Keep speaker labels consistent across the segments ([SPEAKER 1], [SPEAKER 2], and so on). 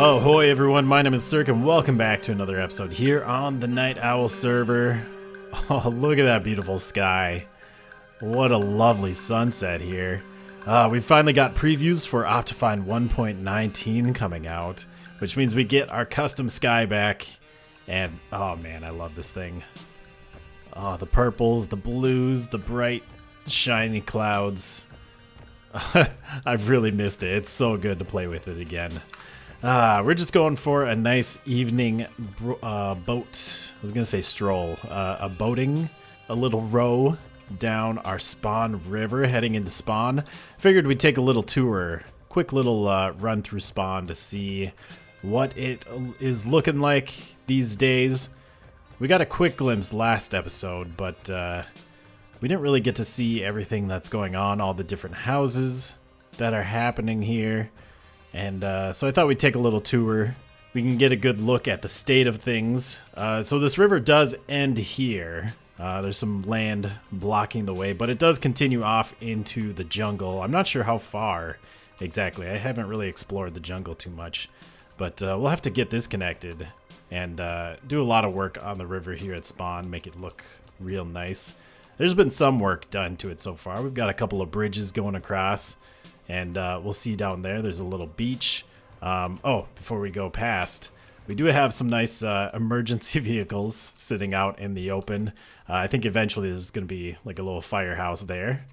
[SPEAKER 1] Ahoy everyone, my name is Cirque and welcome back to another episode here on the Night Owl server. Oh, look at that beautiful sky. What a lovely sunset here. We finally got previews for Optifine 1.19 coming out, which means we get our custom sky back. And, oh man, I love this thing. Oh, the purples, the blues, the bright, shiny clouds. I've really missed it. It's so good to play with it again. We're just going for a nice evening boat. I was gonna say stroll. A boating, a little row down our Spawn River, heading into Spawn. Figured we'd take a little tour, quick little run through Spawn to see what it is looking like these days. We got a quick glimpse last episode, but we didn't really get to see everything that's going on, all the different houses that are happening here. And so I thought we'd take a little tour. We can get a good look at the state of things. So this river does end here. There's some land blocking the way, but it does continue off into the jungle. I'm not sure how far exactly. I haven't really explored the jungle too much. But we'll have to get this connected and do a lot of work on the river here at Spawn, make it look real nice. There's been some work done to it so far. We've got a couple of bridges going across. And we'll see down there, there's a little beach. Oh, before we go past, we do have some nice emergency vehicles sitting out in the open. I think eventually there's going to be like a little firehouse there.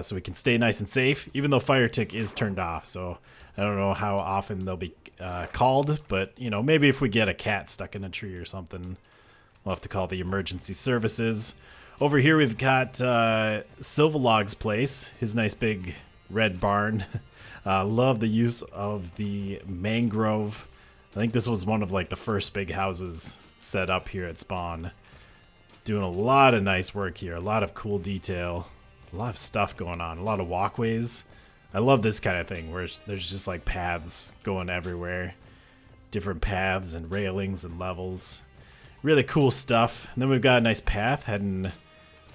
[SPEAKER 1] So we can stay nice and safe, even though fire tick is turned off. So I don't know how often they'll be called, but you know, maybe if we get a cat stuck in a tree or something, we'll have to call the emergency services. Over here we've got Silverlog's place, his nice big red barn. Love the use of the mangrove. I think this was one of like the first big houses set up here at Spawn. Doing a lot of nice work here, a lot of cool detail, a lot of stuff going on, a lot of walkways. I love this kind of thing where there's just like paths going everywhere, different paths and railings and levels. Really cool stuff. And then we've got a nice path heading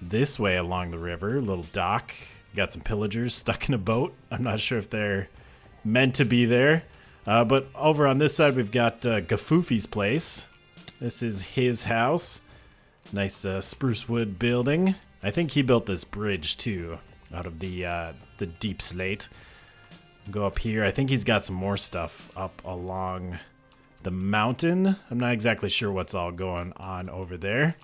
[SPEAKER 1] this way along the river, little dock. Got some pillagers stuck in a boat. I'm not sure if they're meant to be there. But over on this side, we've got Gafoofi's place. This is his house. Nice spruce wood building. I think he built this bridge too, out of the deep slate. Go up here. I think he's got some more stuff up along the mountain. I'm not exactly sure what's all going on over there.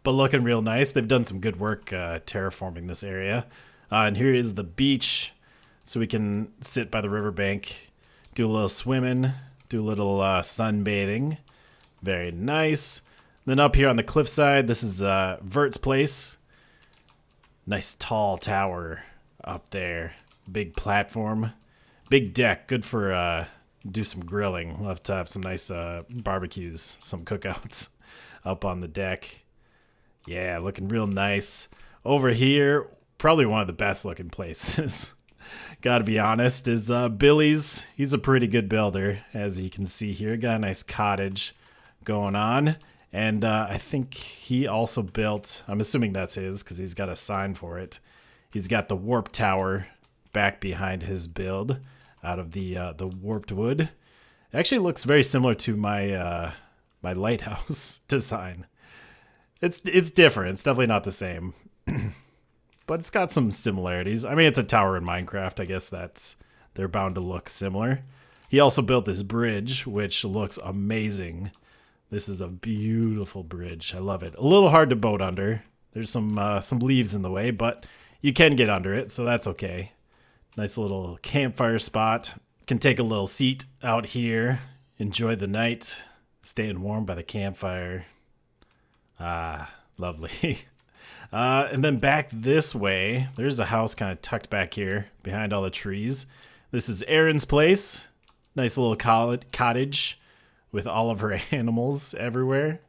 [SPEAKER 1] But looking real nice. They've done some good work terraforming this area. And here is the beach. So we can sit by the riverbank, do a little swimming, do a little sunbathing. Very nice. Then up here on the cliffside, this is Vert's place. Nice tall tower up there. Big platform. Big deck. Good for do some grilling. We'll have to have some nice barbecues, some cookouts up on the deck. Yeah, looking real nice. Over here, probably one of the best looking places, gotta be honest, is Billy's. He's a pretty good builder, as you can see here. Got a nice cottage going on. And I think he also built, I'm assuming that's his because he's got a sign for it. He's got the warp tower back behind his build out of the warped wood. It actually looks very similar to my my lighthouse design. It's different. It's definitely not the same. But it's got some similarities. I mean, it's a tower in Minecraft. I guess they're bound to look similar. He also built this bridge, which looks amazing. This is a beautiful bridge. I love it. A little hard to boat under. There's some leaves in the way, but you can get under it, so that's okay. Nice little campfire spot. Can take a little seat out here. Enjoy the night. Staying warm by the campfire. Ah, lovely. And then back this way, there's a house kind of tucked back here behind all the trees. This is Erin's place. Nice little cottage with all of her animals everywhere.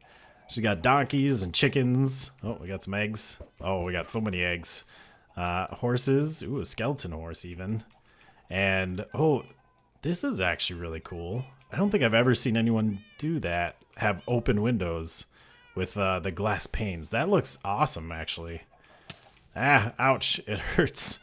[SPEAKER 1] She's got donkeys and chickens. Oh, we got some eggs. Oh, we got so many eggs. Horses. Ooh, a skeleton horse even. And, oh, this is actually really cool. I don't think I've ever seen anyone do that. Have open windows with the glass panes. That looks awesome, actually. Ah, ouch, it hurts.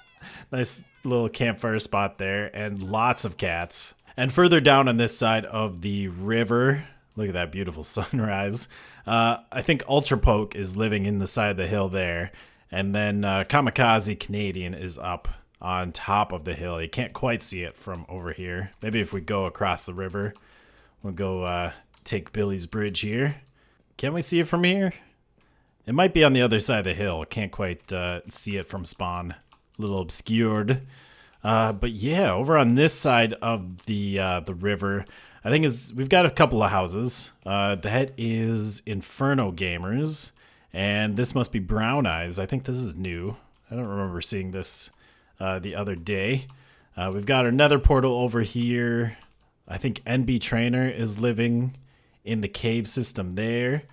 [SPEAKER 1] Nice little campfire spot there, and lots of cats. And further down on this side of the river, look at that beautiful sunrise. I think Ultra Poke is living in the side of the hill there. And then Kamikaze Canadian is up on top of the hill. You can't quite see it from over here. Maybe if we go across the river, we'll go take Billy's Bridge here. Can we see it from here? It might be on the other side of the hill. Can't quite see it from spawn. A little obscured. But yeah, over on this side of the river, I think we've got a couple of houses. That is Inferno Gamers, and this must be Brown Eyes. I think this is new. I don't remember seeing this the other day. We've got our nether portal over here. I think NB Trainer is living in the cave system there.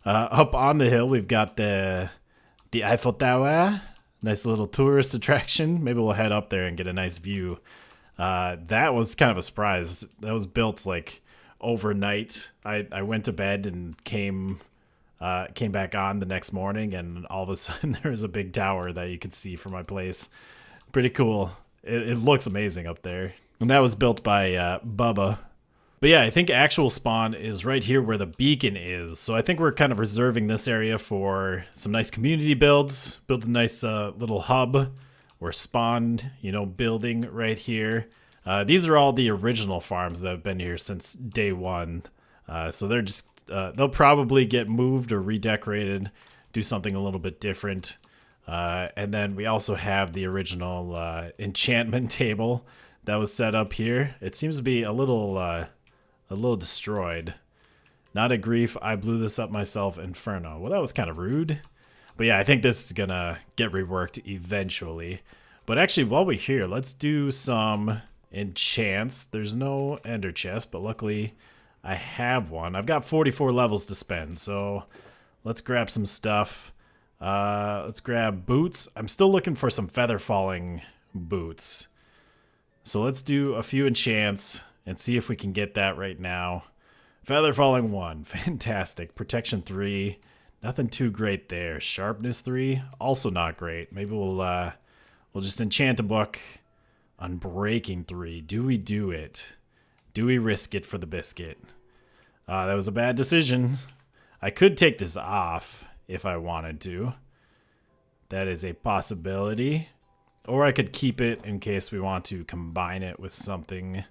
[SPEAKER 1] Up on the hill, we've got the Eiffel Tower. Nice little tourist attraction. Maybe we'll head up there and get a nice view. That was kind of a surprise. That was built like overnight. I went to bed and came back on the next morning, and all of a sudden there was a big tower that you could see from my place. Pretty cool. It looks amazing up there. And that was built by Bubba. But yeah, I think actual spawn is right here where the beacon is. So I think we're kind of reserving this area for some nice community builds. Build a nice little hub or spawn, building right here. These are all the original farms that have been here since day one. So they're just, they'll probably get moved or redecorated, do something a little bit different. And then we also have the original enchantment table that was set up here. It seems to be a little destroyed. Not a grief, I blew this up myself, Inferno. Well, that was kind of rude. But yeah, I think this is gonna get reworked eventually. But actually, while we're here, let's do some enchants. There's no ender chest, but luckily I have one. I've got 44 levels to spend, so let's grab some stuff. Let's grab boots. I'm still looking for some feather falling boots. So let's do a few enchants and see if we can get that right now. Feather falling 1, fantastic. Protection 3, nothing too great there. Sharpness 3, also not great. Maybe we'll just enchant a book. Unbreaking 3, do we do it? Do we risk it for the biscuit? That was a bad decision. I could take this off if I wanted to. That is a possibility. Or I could keep it in case we want to combine it with something.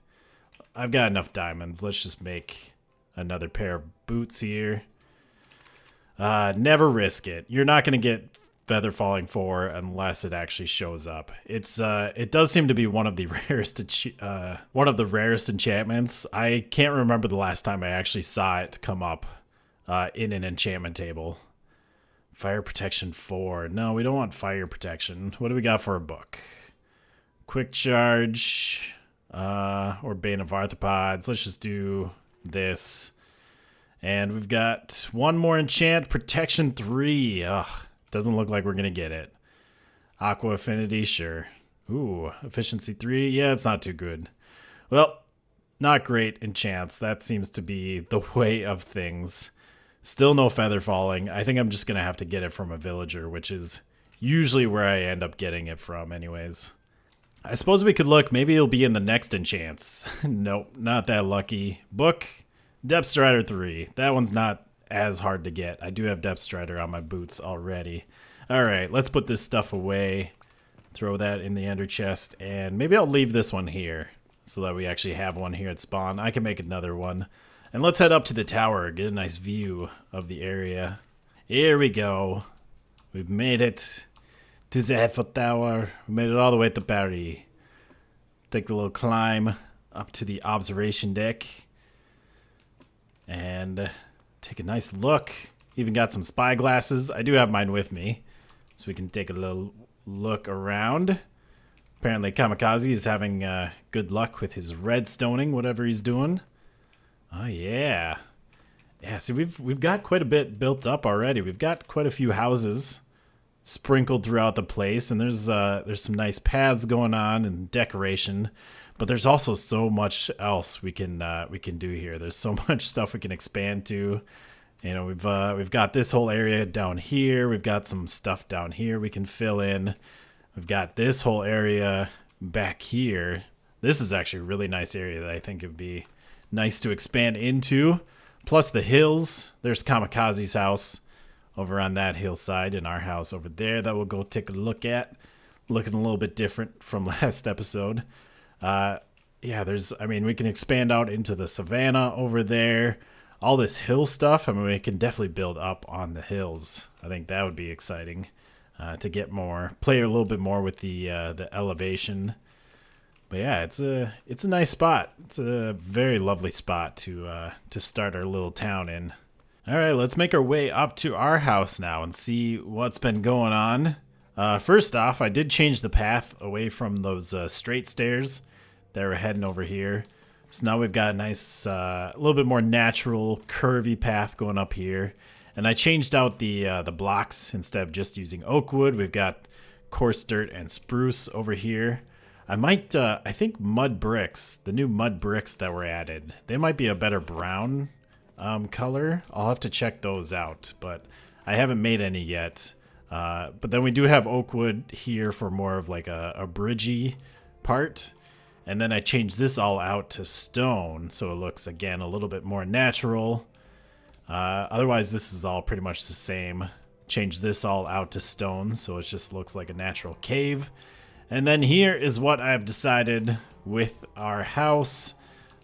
[SPEAKER 1] I've got enough diamonds. Let's just make another pair of boots here. Never risk it. You're not going to get Feather Falling 4 unless it actually shows up. It does seem to be one of the rarest enchantments. I can't remember the last time I actually saw it come up in an enchantment table. Fire Protection 4. No, we don't want Fire Protection. What do we got for a book? Quick Charge, or Bane of Arthropods. Let's just do this. And we've got one more enchant, Protection 3. Ugh, doesn't look like we're going to get it. Aqua Affinity, sure. Ooh, Efficiency 3. Yeah, it's not too good. Well, not great enchants. That seems to be the way of things. Still no feather falling. I think I'm just going to have to get it from a villager, which is usually where I end up getting it from anyways. I suppose we could look. Maybe it'll be in the next enchants. Nope, not that lucky. Book, Depth Strider 3. That one's not as hard to get. I do have Depth Strider on my boots already. All right, let's put this stuff away. Throw that in the ender chest. And maybe I'll leave this one here so that we actually have one here at spawn. I can make another one. And let's head up to the tower, get a nice view of the area. Here we go. We've made it to the Eiffel Tower. We made it all the way to Paris. Let's take a little climb up to the observation deck. And take a nice look. Even got some spy glasses. I do have mine with me, so we can take a little look around. Apparently Kamikaze is having good luck with his redstoning, whatever he's doing. Oh yeah. Yeah, see we've got quite a bit built up already. We've got quite a few houses sprinkled throughout the place, and there's some nice paths going on and decoration. But there's also so much else we can do here. There's so much stuff we can expand to. You know, we've got this whole area down here. We've got some stuff down here we can fill in. We've got this whole area back here. This is actually a really nice area that I think it would be nice to expand into. Plus the hills. There's Kamikaze's house over on that hillside, and our house over there that we'll go take a look at. Looking a little bit different from last episode. Yeah, I mean, we can expand out into the savannah over there. All this hill stuff, I mean, we can definitely build up on the hills. I think that would be exciting to get more, play a little bit more with the elevation. But yeah, it's a nice spot. It's a very lovely spot to start our little town in. All right, let's make our way up to our house now and see what's been going on. First off, I did change the path away from those straight stairs that were heading over here. So now we've got a nice, a little bit more natural, curvy path going up here. And I changed out the blocks. Instead of just using oak wood, we've got coarse dirt and spruce over here. I might, I think mud bricks, the new mud bricks that were added, they might be a better brown color. I'll have to check those out, but I haven't made any yet. But then we do have oak wood here for more of like a bridgey part. And then I changed this all out to stone, so it looks, again, a little bit more natural. Otherwise, this is all pretty much the same. Changed this all out to stone, so it just looks like a natural cave. And then here is what I've decided with our house.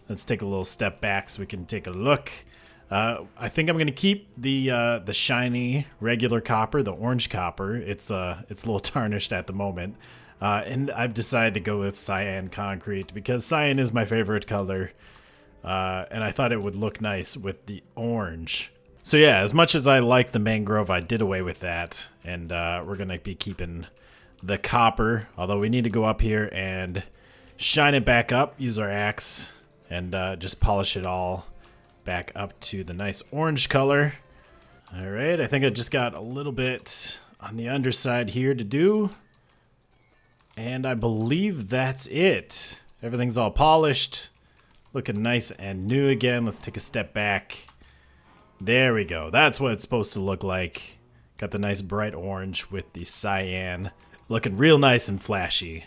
[SPEAKER 1] Let's take a little step back so we can take a look. I think I'm going to keep the shiny regular copper, the orange copper. It's a little tarnished at the moment. And I've decided to go with cyan concrete because cyan is my favorite color. And I thought it would look nice with the orange. So yeah, as much as I like the mangrove, I did away with that. And we're going to be keeping the copper. Although we need to go up here and shine it back up, use our axe, and just polish it all back up to the nice orange color. All right, I think I just got a little bit on the underside here to do. And I believe that's it. Everything's all polished. Looking nice and new again. Let's take a step back. There we go. That's what it's supposed to look like. Got the nice bright orange with the cyan. Looking real nice and flashy.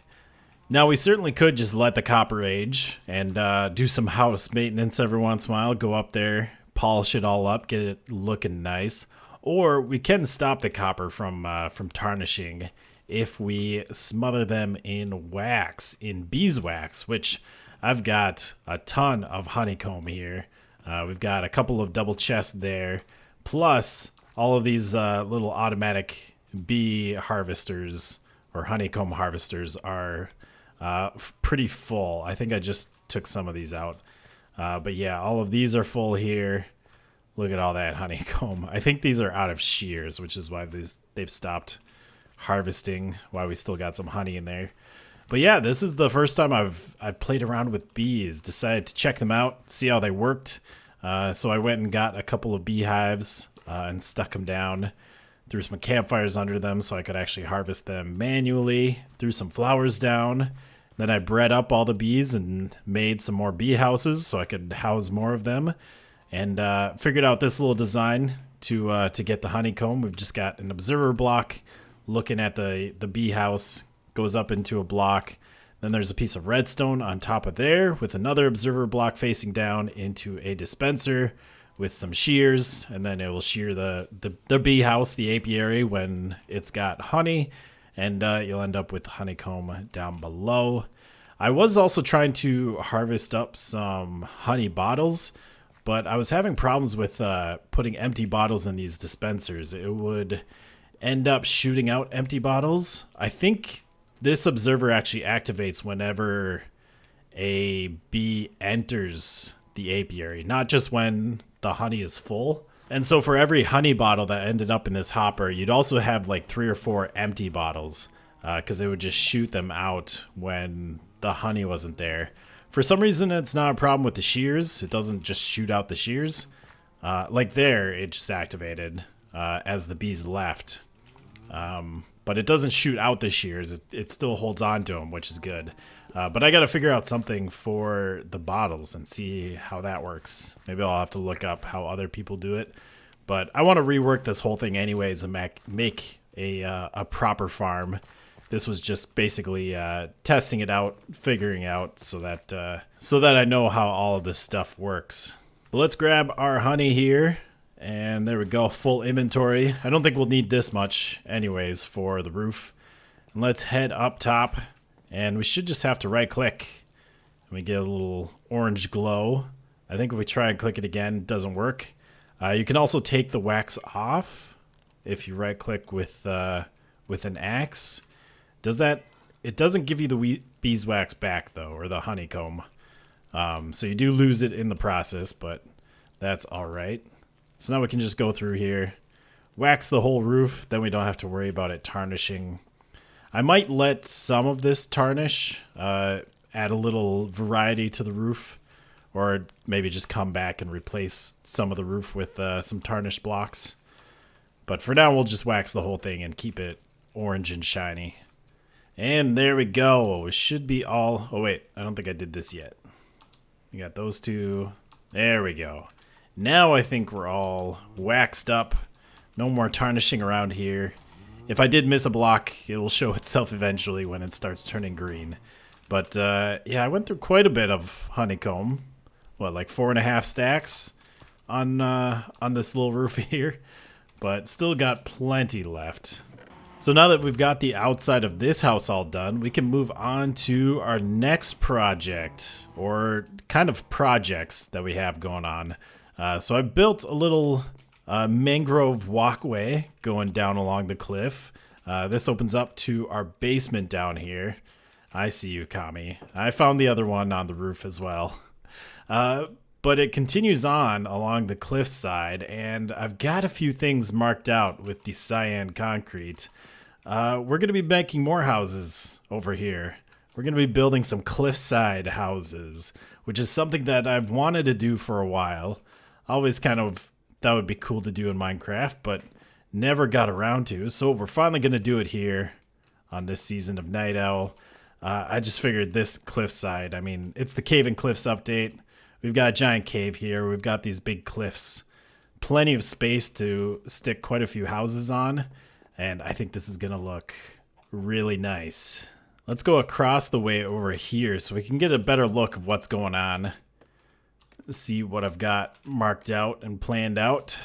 [SPEAKER 1] Now we certainly could just let the copper age and do some house maintenance every once in a while. Go up there, polish it all up, get it looking nice. Or we can stop the copper from tarnishing if we smother them in wax, in beeswax, which I've got a ton of honeycomb here. We've got a couple of double chests there, plus all of these little automatic bee harvesters or honeycomb harvesters are pretty full. I think I just took some of these out. But yeah, all of these are full here. Look at all that honeycomb. I think these are out of shears, which is why they've stopped harvesting, why we still got some honey in there. But yeah, this is the first time I've played around with bees. Decided to check them out, see how they worked. So I went and got a couple of beehives and stuck them down. Threw some campfires under them so I could actually harvest them manually. Threw some flowers down. Then I bred up all the bees and made some more bee houses so I could house more of them. And figured out this little design to get the honeycomb. We've just got an observer block looking at the bee house, goes up into a block. Then there's a piece of redstone on top of there with another observer block facing down into a dispenser with some shears, and then it will shear the bee house, the apiary, when it's got honey, and you'll end up with honeycomb down below. I was also trying to harvest up some honey bottles, but I was having problems with putting empty bottles in these dispensers. It would end up shooting out empty bottles. I think this observer actually activates whenever a bee enters the apiary, not just when the honey is full. And so for every honey bottle that ended up in this hopper, you'd also have like 3 or 4 empty bottles because it would just shoot them out when the honey wasn't there. For some reason, it's not a problem with the shears. It doesn't just shoot out the shears. Like there, it just activated as the bees left. But it doesn't shoot out the shears. It still holds on to them, which is good. But I got to figure out something for the bottles and see how that works. Maybe I'll have to look up how other people do it. But I want to rework this whole thing anyways and make a proper farm This was just basically testing it out, figuring out so that I know how all of this stuff works. But let's grab our honey here, and there we go, full inventory. I don't think we'll need this much anyways for the roof. And let's head up top, and we should just have to right click, and we get a little orange glow. I think if we try and click it again, it doesn't work. You can also take the wax off if you right click with an axe. Does that? It doesn't give you the beeswax back though, or the honeycomb. So you do lose it in the process, but that's all right. So now we can just go through here, wax the whole roof, then we don't have to worry about it tarnishing. I might let some of this tarnish, add a little variety to the roof, or maybe just come back and replace some of the roof with some tarnished blocks. But for now, we'll just wax the whole thing and keep it orange and shiny. And there we go. It should be all... Oh, wait. I don't think I did this yet. We got those two. There we go. Now I think we're all waxed up. No more tarnishing around here. If I did miss a block, it will show itself eventually when it starts turning green. But, yeah, I went through quite a bit of honeycomb. What, like 4.5 stacks on this little roof here? But still got plenty left. So now that we've got the outside of this house all done, we can move on to our next project, or kind of projects that we have going on. So I built a little mangrove walkway going down along the cliff. This opens up to our basement down here. I see you, Kami. I found the other one on the roof as well. But it continues on along the cliffside, and I've got a few things marked out with the cyan concrete. We're going to be making more houses over here. We're going to be building some cliffside houses, which is something that I've wanted to do for a while. Always kind of thought it would be cool to do in Minecraft, but never got around to. So we're finally going to do it here on this season of Night Owl. I just figured this cliffside, I mean, it's the Cave and Cliffs update. We've got a giant cave here. We've got these big cliffs. Plenty of space to stick quite a few houses on. And I think this is going to look really nice. Let's go across the way over here so we can get a better look of what's going on. See what I've got marked out and planned out.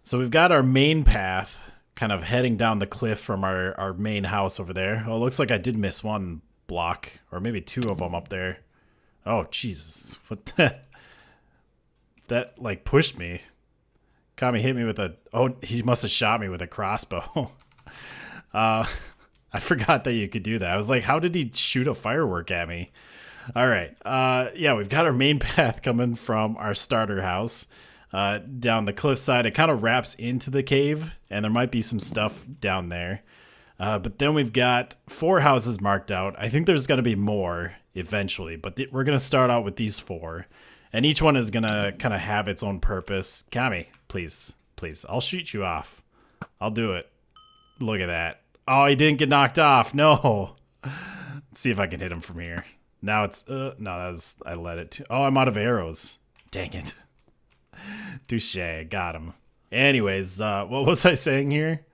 [SPEAKER 1] So we've got our main path kind of heading down the cliff from our main house over there. Oh, it looks like I did miss one block, or maybe two of them up there. Oh, Jesus. What the? That, like, pushed me. Kami hit me with a... Oh, he must have shot me with a crossbow. I forgot that you could do that. I was like, how did he shoot a firework at me? All right. Yeah, we've got our main path coming from our starter house down the cliffside. It kind of wraps into the cave, and there might be some stuff down there. But then we've got 4 houses marked out. I think there's going to be more eventually, but we're going to start out with these 4. And each one is going to kind of have its own purpose. Kami, please, please. I'll shoot you off. I'll do it. Look at that. Oh, he didn't get knocked off. No. Let's see if I can hit him from here. Now it's... no, that was... I let it... Oh, I'm out of arrows. Dang it. Touche. Got him. Anyways, what was I saying here?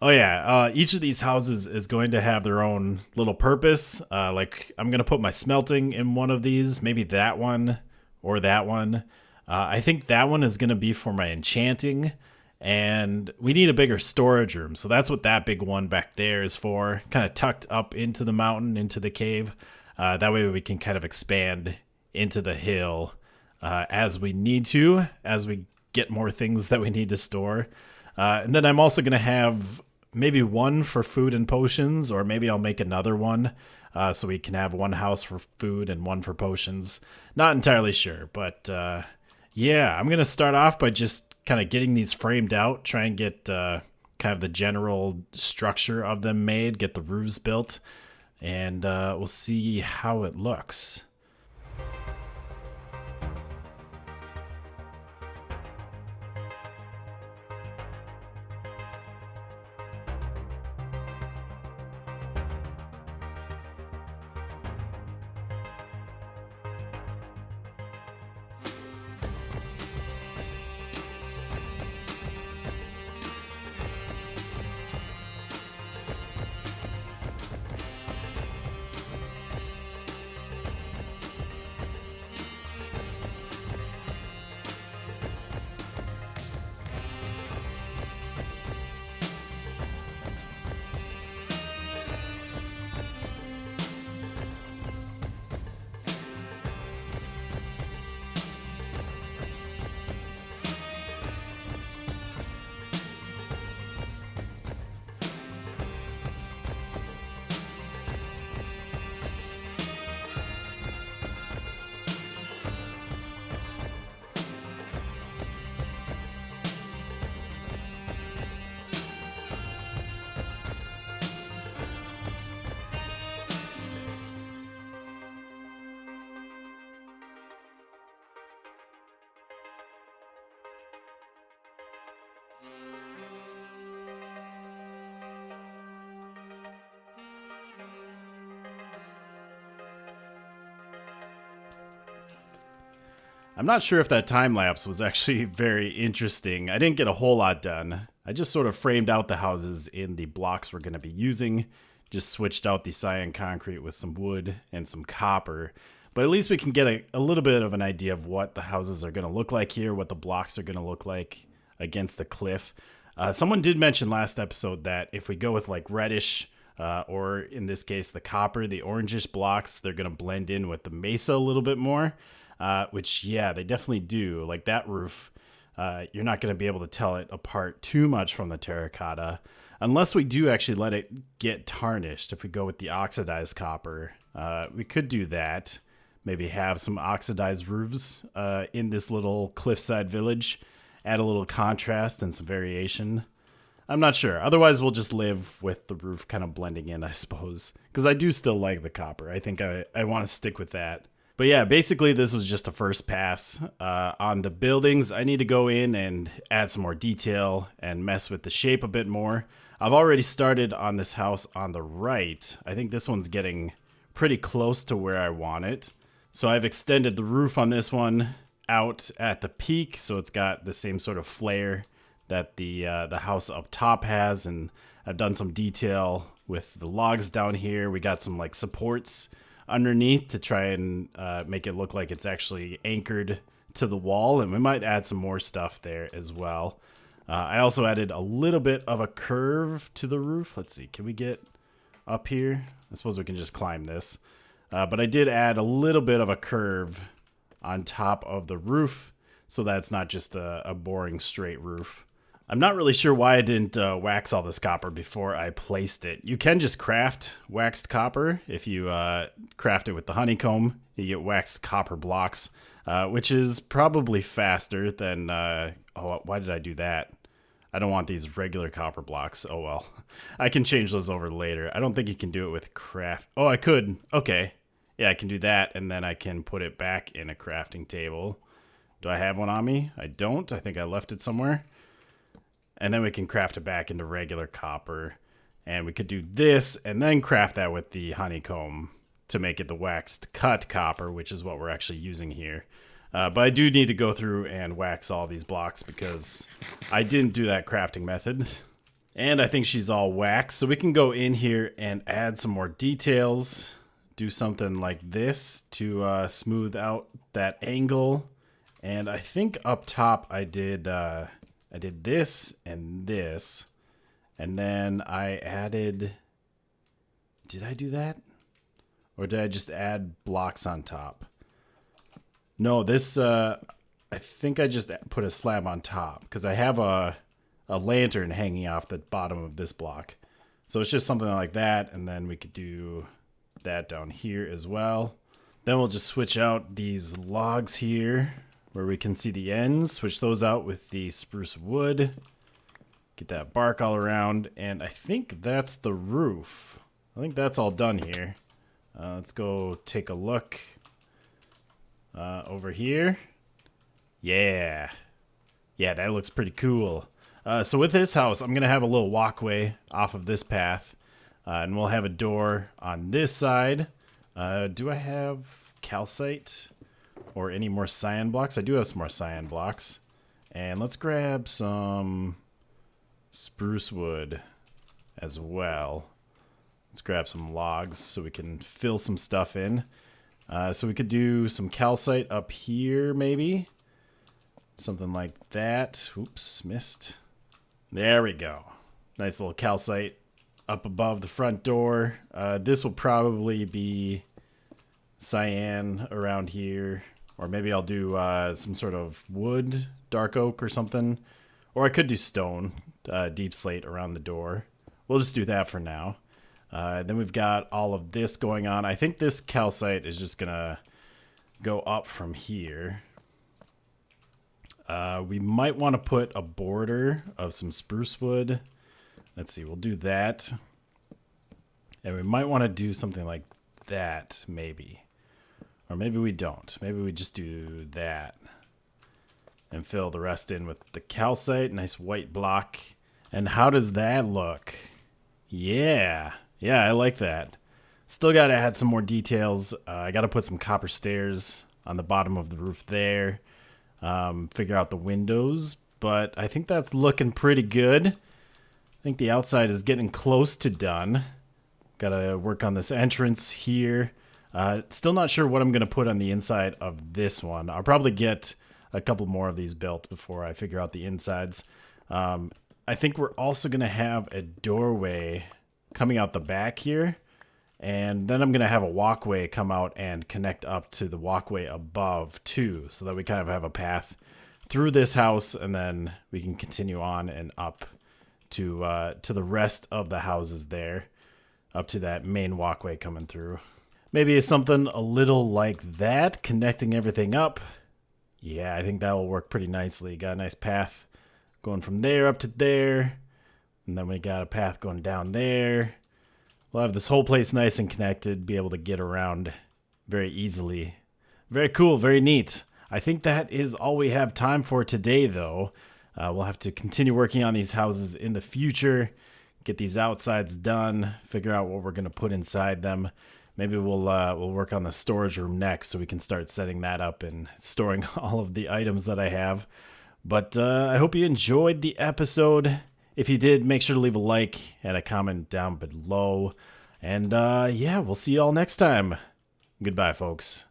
[SPEAKER 1] Oh, yeah. Each of these houses is going to have their own little purpose. Like, I'm going to put my smelting in one of these. Maybe that one. Or that one. I think that one is going to be for my enchanting, and we need a bigger storage room. So that's what that big one back there is for, kind of tucked up into the mountain, into the cave. That way we can kind of expand into the hill as we need to, as we get more things that we need to store. And then I'm also going to have maybe one for food and potions, or maybe I'll make another one. So we can have one house for food and one for potions. Not entirely sure, but yeah, I'm going to start off by just kind of getting these framed out, try and get kind of the general structure of them made, get the roofs built, and we'll see how it looks. I'm not sure if that time lapse was actually very interesting. I didn't get a whole lot done. I just sort of framed out the houses in the blocks we're going to be using. Just switched out the cyan concrete with some wood and some copper. But at least we can get a little bit of an idea of what the houses are going to look like here, what the blocks are going to look like against the cliff. Someone did mention last episode that if we go with like reddish, or in this case the copper, the orangish blocks, they're going to blend in with the mesa a little bit more. Which, yeah, they definitely do. Like that roof, you're not going to be able to tell it apart too much from the terracotta. Unless we do actually let it get tarnished. If we go with the oxidized copper, we could do that. Maybe have some oxidized roofs in this little cliffside village. Add a little contrast and some variation. I'm not sure. Otherwise, we'll just live with the roof kind of blending in, I suppose. Because I do still like the copper. I think I want to stick with that. But yeah, basically this was just a first pass on the buildings. I need to go in and add some more detail and mess with the shape a bit more. I've already started on this house on the right. I think this one's getting pretty close to where I want it. So I've extended the roof on this one out at the peak, so it's got the same sort of flare that the house up top has, and I've done some detail with the logs down here. We got some like supports underneath to try and make it look like it's actually anchored to the wall, and we might add some more stuff there as well. I also added a little bit of a curve to the roof. Let's see, can we get up here? I suppose we can just climb this. But I did add a little bit of a curve on top of the roof so that it's not just a boring straight roof. I'm not really sure why I didn't wax all this copper before I placed it. You can just craft waxed copper. If you craft it with the honeycomb, you get waxed copper blocks, which is probably faster than... oh, why did I do that? I don't want these regular copper blocks. Oh, well. I can change those over later. I don't think you can do it with craft... Oh, I could. Okay. Yeah, I can do that, and then I can put it back in a crafting table. Do I have one on me? I don't. I think I left it somewhere. And then we can craft it back into regular copper. And we could do this and then craft that with the honeycomb to make it the waxed cut copper, which is what we're actually using here. But I do need to go through and wax all these blocks because I didn't do that crafting method. And I think she's all waxed. So we can go in here and add some more details. Do something like this to smooth out that angle. And I think up top I did this and this. And then I added... Did I do that? Or did I just add blocks on top? No, this... I think I just put a slab on top. Because I have a lantern hanging off the bottom of this block. So it's just something like that. And then we could do that down here as well. Then we'll just switch out these logs here where we can see the ends. Switch those out with the spruce wood. Get that bark all around. And I think that's the roof. I think that's all done here. Let's go take a look over here. Yeah. Yeah, that looks pretty cool. So with this house, I'm going to have a little walkway off of this path. And we'll have a door on this side. Do I have calcite or any more cyan blocks? I do have some more cyan blocks. And let's grab some spruce wood as well. Let's grab some logs so we can fill some stuff in. So we could do some calcite up here maybe. Something like that. Oops, missed. There we go. Nice little calcite up above the front door. This will probably be cyan around here. Or maybe I'll do some sort of wood, dark oak or something. Or I could do stone, deep slate around the door. We'll just do that for now. Then we've got all of this going on. I think this calcite is just going to go up from here. We might want to put a border of some spruce wood. Let's see, we'll do that. And we might want to do something like that, maybe. Or maybe we don't. Maybe we just do that. And fill the rest in with the calcite. Nice white block. And how does that look? Yeah. Yeah, I like that. Still got to add some more details. I got to put some copper stairs on the bottom of the roof there. Figure out the windows, but I think that's looking pretty good. I think the outside is getting close to done. Gotta work on this entrance here. Still not sure what I'm gonna put on the inside of this one. I'll probably get a couple more of these built before I figure out the insides. I think we're also gonna have a doorway coming out the back here. And then I'm going to have a walkway come out and connect up to the walkway above too, so that we kind of have a path through this house, and then we can continue on and up to the rest of the houses there, up to that main walkway coming through. Maybe something a little like that, connecting everything up. Yeah, I think that will work pretty nicely. Got a nice path going from there up to there, and then we got a path going down there. We'll have this whole place nice and connected, be able to get around very easily. Very cool, very neat. I think that is all we have time for today, though. We'll have to continue working on these houses in the future, get these outsides done, figure out what we're going to put inside them. Maybe we'll work on the storage room next, so we can start setting that up and storing all of the items that I have. But I hope you enjoyed the episode. If you did, make sure to leave a like and a comment down below. And yeah, we'll see you all next time. Goodbye, folks.